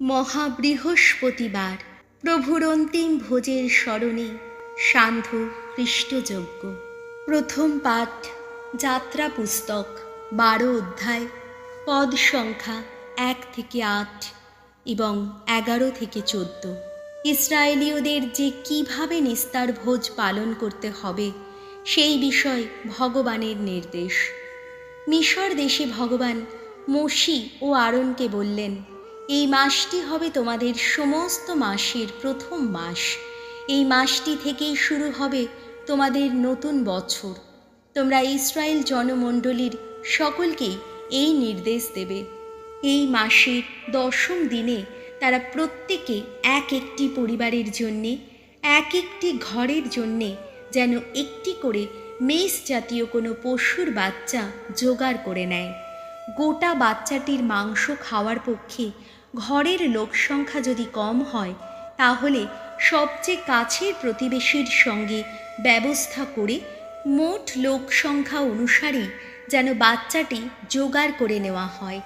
মহাবৃহস্পতিবার প্রভুর অন্তিম ভোজের স্মরণে সান্ধ্য খ্রিস্টযজ্ঞ। প্রথম পাঠ যাত্রা পুস্তক 12 অধ্যায়, পদ সংখ্যা 1 থেকে 8 এবং 11 থেকে 14। ইসরায়েলীয়দের যে কিভাবে নিস্তার ভোজ পালন করতে হবে সেই বিষয় ভগবানের নির্দেশ। মিশর দেশে ভগবান মোশি ও আরনকে বললেন, এই মাসটি হবে তোমাদের সমস্ত মাসের প্রথম মাস। এই মাসটি থেকেই শুরু হবে তোমাদের নতুন বছর। তোমরা ইসরায়েল জনমণ্ডলীর সকলকেই এই নির্দেশ দেবে। এই মাসের 10ম দিনে তারা প্রত্যেকে এক একটি পরিবারের জন্যে, এক একটি ঘরের জন্যে যেন একটি করে মেষ জাতীয় কোনো পশুর বাচ্চা জোগাড় করে নেয়। গোটা বাচ্চাটির মাংস খাওয়ার পক্ষে ঘরের লোকসংখ্যা যদি কম হয়, তাহলে সবচেয়ে কাছের প্রতিবেশীর সঙ্গে ব্যবস্থা করে মোট লোকসংখ্যা অনুসারেই যেন বাচ্চাটি জোগাড় করে নেওয়া হয়।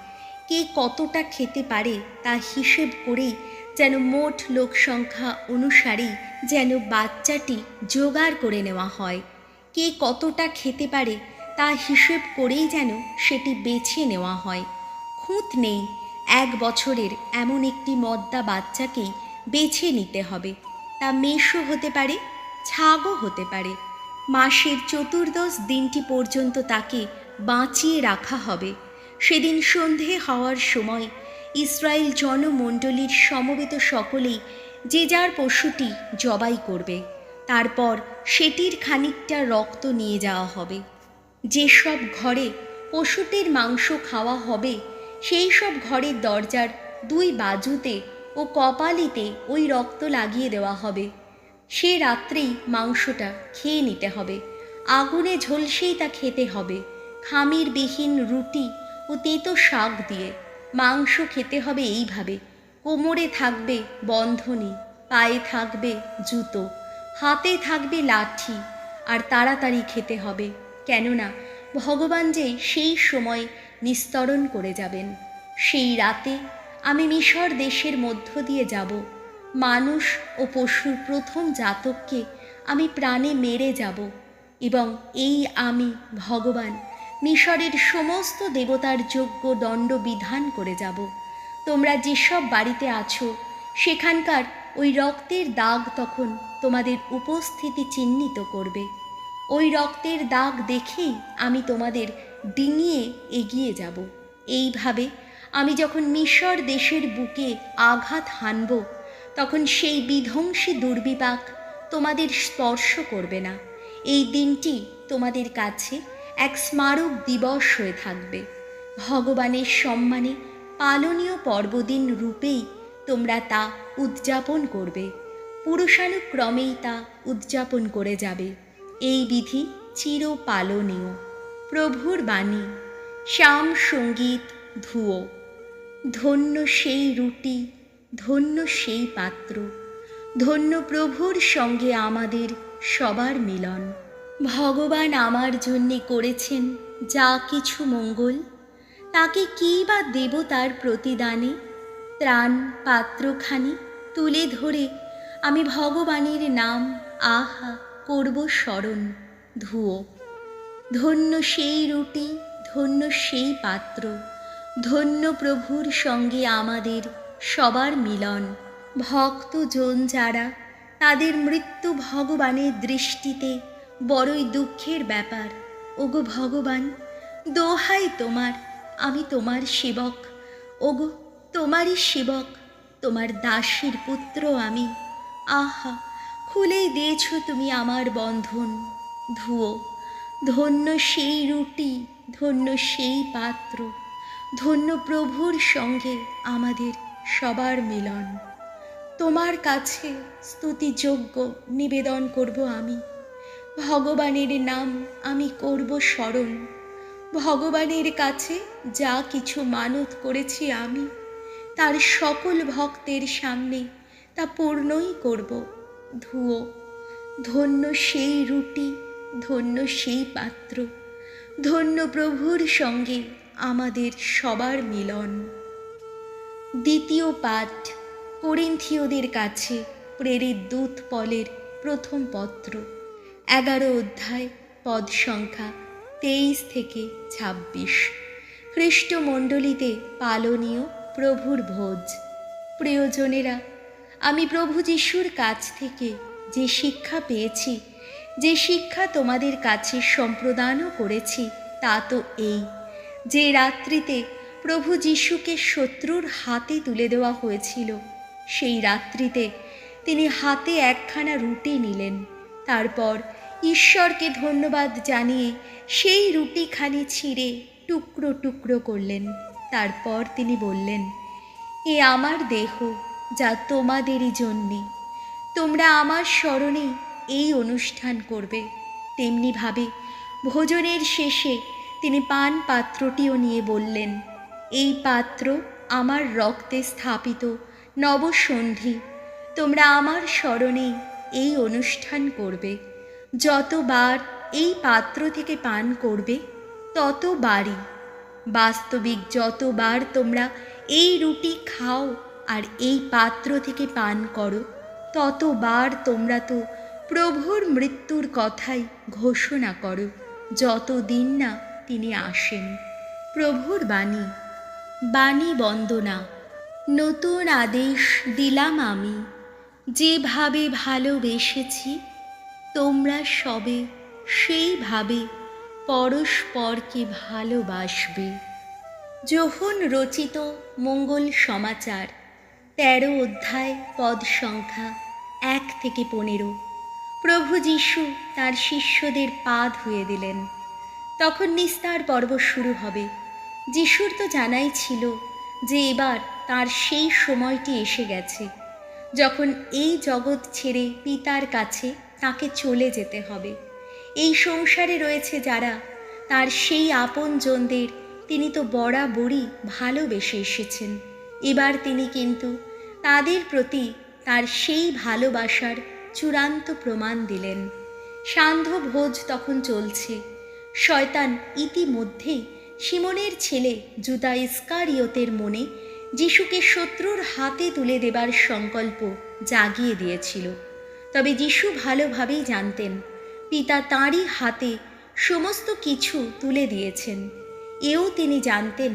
কে কতটা খেতে পারে তা হিসেব করেই যেন মোট লোকসংখ্যা অনুসারেই যেন বাচ্চাটি জোগাড় করে নেওয়া হয়। কে কতটা খেতে পারে তা হিসেব করেই যেন সেটি বেছে নেওয়া হয়। খুঁত নেই, 1 বছরের এমন একটি মদ্দা বাচ্চাকেই বেছে নিতে হবে। তা মেষও হতে পারে, ছাগও হতে পারে। মাসের 14 দিনটি পর্যন্ত তাকে বাঁচিয়ে রাখা হবে। সেদিন সন্ধে হওয়ার সময় ইসরায়েল জনমণ্ডলীর সমবেত সকলেই যে যার পশুটি জবাই করবে। তারপর সেটির খানিকটা রক্ত নিয়ে যাওয়া হবে। যেসব ঘরে পশুটির মাংস খাওয়া হবে সেই সব ঘরের দরজার 2 বাজুতে ও কপালিতে ওই রক্ত লাগিয়ে দেওয়া হবে। সে রাত্রেই মাংসটা খেয়ে নিতে হবে। আগুনে ঝলসেই তা খেতে হবে। খামিরবিহীন রুটি ও তেঁতো শাক দিয়ে মাংস খেতে হবে এইভাবে। কোমরে থাকবে বন্ধনী, পায়ে থাকবে জুতো, হাতে থাকবে লাঠি, আর তাড়াতাড়ি খেতে হবে, কেননা ভগবান যে সেই সময় নিস্তরণ করে যাবেন। সেই রাতে আমি মিশর দেশের মধ্য দিয়ে যাব। মানুষ ও পশুর প্রথম জাতককে আমি প্রাণে মেরে যাব, এবং এই আমি ভগবান মিশরের সমস্ত দেবতার যোগ্য দণ্ড বিধান করে যাব। তোমরা যেসব বাড়িতে আছো সেখানকার ওই রক্তের দাগ তখন তোমাদের উপস্থিতি চিহ্নিত করবে। ওই রক্তের দাগ দেখেই আমি তোমাদের ডিঙিয়ে এগিয়ে যাব। এইভাবে আমি যখন মিশর দেশের বুকে আঘাত হানব, তখন সেই বিধ্বংসী দুর্বিপাক তোমাদের স্পর্শ করবে না। এই দিনটি তোমাদের কাছে এক স্মারক দিবস হয়ে থাকবে। ভগবানের সম্মানে পালনীয় পর্বদিন রূপেই তোমরা তা উদযাপন করবে। পুরুষানুক্রমেই তা উদযাপন করে যাবে। এই বিধি চিরপালনীয়। প্রভুর বাণী। শ্যাম সঙ্গীত ধুয়ো। ধন্য সেই রুটি, ধন্য সেই পাত্র, ধন্য প্রভুর সঙ্গে আমাদের সবার মিলন। ভগবান আমার জন্যে করেছেন যা কিছু মঙ্গল, তাকে কী বা দেব তার প্রতিদানে। ত্রাণ পাত্রখানি তুলে ধরে আমি ভগবানের নাম আহা করব স্মরণ। ধুয়ো। ধন্য সেই রুটি, ধন্য সেই পাত্র, ধন্য প্রভুর সঙ্গে আমাদের সবার মিলন। ভক্তজন যারা, তাদের মৃত্যু ভগবানের দৃষ্টিতে বড়ই দুঃখের ব্যাপার। ওগো ভগবান, দোহাই তোমার, আমি তোমার সেবক। ওগো তোমারই সেবক, তোমার দাসীর পুত্র আমি। আহা, খুলেই দিয়েছ তুমি আমার বন্ধন। ধুয়ো। ধন্য সেই রুটি, ধন্য সেই পাত্র, ধন্য প্রভুর সঙ্গে আমাদের সবার মিলন। তোমার কাছে স্তুতিযোগ্য নিবেদন করব আমি। ভগবানের নাম আমি করব স্মরণ। ভগবানের কাছে যা কিছু মানত করেছি আমি, তার সকল ভক্তের সামনে তা পূর্ণই করব। ধুয়ো। ধন্য সেই রুটি, ধন্য সেই পাত্র, ধন্য প্রভুর সঙ্গে আমাদের সবার মিলন। দ্বিতীয় পাঠ করিন্থীয়দের কাছে প্রেরিত দূত পলের প্রথম পত্র, 11 অধ্যায়, পদ সংখ্যা 23 থেকে 26। খ্রিস্টমণ্ডলীতে পালনীয় প্রভুর ভোজ। প্রিয়জনেরা, আমি প্রভু যিশুর কাছ থেকে যে শিক্ষা পেয়েছি, যে শিক্ষা তোমাদের কাছে সম্প্রদানও করেছি, তা তো এই যে রাত্রিতে প্রভু যিশুকে শত্রুর হাতে তুলে দেওয়া হয়েছিল, সেই রাত্রিতে তিনি হাতে একখানা রুটি নিলেন। তারপর ঈশ্বরকে ধন্যবাদ জানিয়ে সেই রুটিখানি ছিঁড়ে টুকরো টুকরো করলেন। তারপর তিনি বললেন, এ আমার দেহ, যা তোমাদেরই জন্যে। তোমরা আমার স্মরণে এই অনুষ্ঠান করবে। তেমনিভাবে ভোজনের শেষে তিনি পান পাত্রটিও নিয়ে বললেন, এই পাত্র আমার রক্তে স্থাপিত নবসন্ধি। তোমরা আমার স্মরণে এই অনুষ্ঠান করবে। যতবার এই পাত্র থেকে পান করবে, ততবারই, বাস্তবিক যতবার তোমরা এই রুটি খাও আর এই পাত্র থেকে পান করো, ততবার তোমরা তো প্রভুর মৃত্যুর কথাই ঘোষণা করো, যতদিন না তিনি আসেন। প্রভুর বাণী। বাণী বন্দনা। নতুন আদেশ দিলাম আমি, যেভাবে ভালোবেসেছি তোমরা সবে সেইভাবে পরস্পরকে ভালোবাসবে। যোহন রচিত মঙ্গল সমাচার, 13 অধ্যায়, পদ সংখ্যা 1 থেকে 15। প্রভু যিশু তার শিষ্যদের পা ধুয়ে দিলেন। তখন নিস্তার পর্ব শুরু হবে। যিশুর তো জানাই ছিল যে এবার তার সেই সময়টি এসে গেছে, যখন এই জগৎ ছেড়ে পিতার কাছে তাকে চলে যেতে হবে। এই সংসারে রয়েছে যারা, তার সেই আপনজনদের তিনি তো বরাবরই ভালোবেসে এসেছেন। এবার তিনি কিন্তু তাদের প্রতি তার সেই ভালোবাসার চূড়ান্ত প্রমাণ দিলেন। সান্ধ্য ভোজ তখন চলছে। শয়তান ইতিমধ্যেই সিমনের ছেলে জুদা ইস্কারিয়তের মনে যিশুকে শত্রুর হাতে তুলে দেবার সংকল্প জাগিয়ে দিয়েছিল। তবে যিশু ভালোভাবেই জানতেন পিতা তাঁরই হাতে সমস্ত কিছু তুলে দিয়েছেন। এও তিনি জানতেন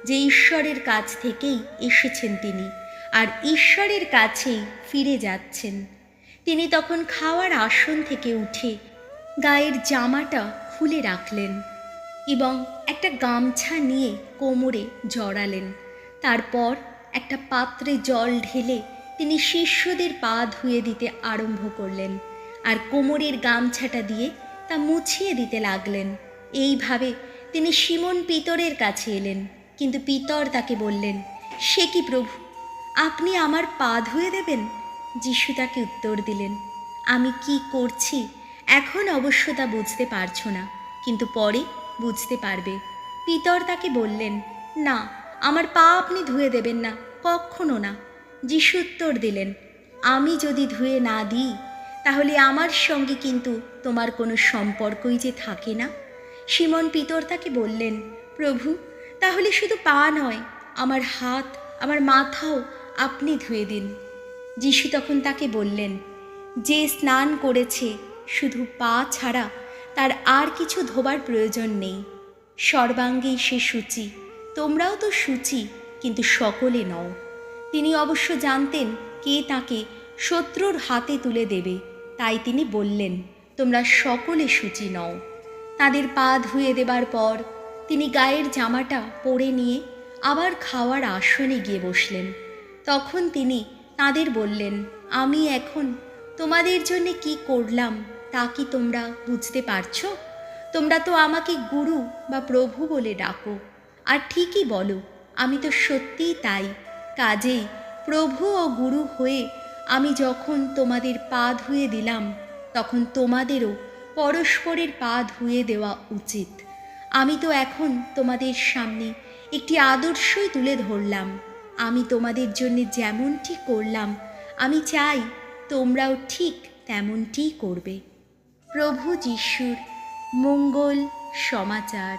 যে ঈশ্বরের কাছ থেকেই এসেছেন তিনি, আর ঈশ্বরের কাছেই ফিরে যাচ্ছেন। তিনি তখন খাওয়ার আসন থেকে উঠে গায়ের জামাটা খুলে রাখলেন এবং একটা গামছা নিয়ে কোমরে জড়ালেন। তারপর একটা পাত্রে জল ঢেলে তিনি শিষ্যদের পা ধুয়ে দিতে আরম্ভ করলেন, আর কোমরের গামছাটা দিয়ে তা মুছিয়ে দিতে লাগলেন। এইভাবে তিনি সিমন পিতরের কাছে এলেন। কিন্তু পিতর তাকে বললেন, সে কি প্রভু, আপনি আমার পা ধুয়ে দেবেন? যিশু তাকে উত্তর দিলেন, আমি কি করছি এখন অবশ্য তা বুঝতে পারছো না, কিন্তু পরে বুঝতে পারবে। পিতর তাকে বললেন, না, আমার পা আপনি ধুয়ে দেবেন না, কখনো না। যিশু উত্তর দিলেন, আমি যদি ধুয়ে না দিই, তাহলে আমার সঙ্গে কিন্তু তোমার কোনো সম্পর্কই যে থাকে না। সিমন পিতর তাকে বললেন, প্রভু, তাহলে শুধু পা নয়, আমার হাত, আমার মাথাও আপনি ধুয়ে দিন। যিশু তখন তাকে বললেন, যে স্নান করেছে শুধু পা ছাড়া তার আর কিছু ধোবার প্রয়োজন নেই। সর্বাঙ্গেই সে সূচি। তোমরাও তো সূচি, কিন্তু সকলে নও। তিনি অবশ্য জানতেন কে তাকে শত্রুর হাতে তুলে দেবে, তাই তিনি বললেন, তোমরা সকলে সূচি নও। তাদের পা ধুয়ে দেবার পর তিনি গায়ের জামাটা পরে নিয়ে আবার খাওয়ার আসনে গিয়ে বসলেন। তখন তিনি তাদের বললেন, আমি এখন তোমাদের জন্য কি করলাম তা কি তোমরা বুঝতে পারছো? তোমরা তো আমাকে গুরু বা প্রভু বলে ডাকো, আর ঠিকই বলো, আমি তো সত্যিই তাই। কাজেই প্রভু ও গুরু হয়ে আমি যখন তোমাদের পা ধুয়ে দিলাম, তখন তোমাদেরও পরস্পরের পা ধুয়ে দেওয়া উচিত। আমি তো এখন তোমাদের সামনে একটি আদর্শই তুলে ধরলাম। আমি তোমাদের জন্য যেমনটি করলাম, আমি চাই তোমরাও ঠিক তেমনটিই করবে। প্রভু যিশুর মঙ্গল সমাচার।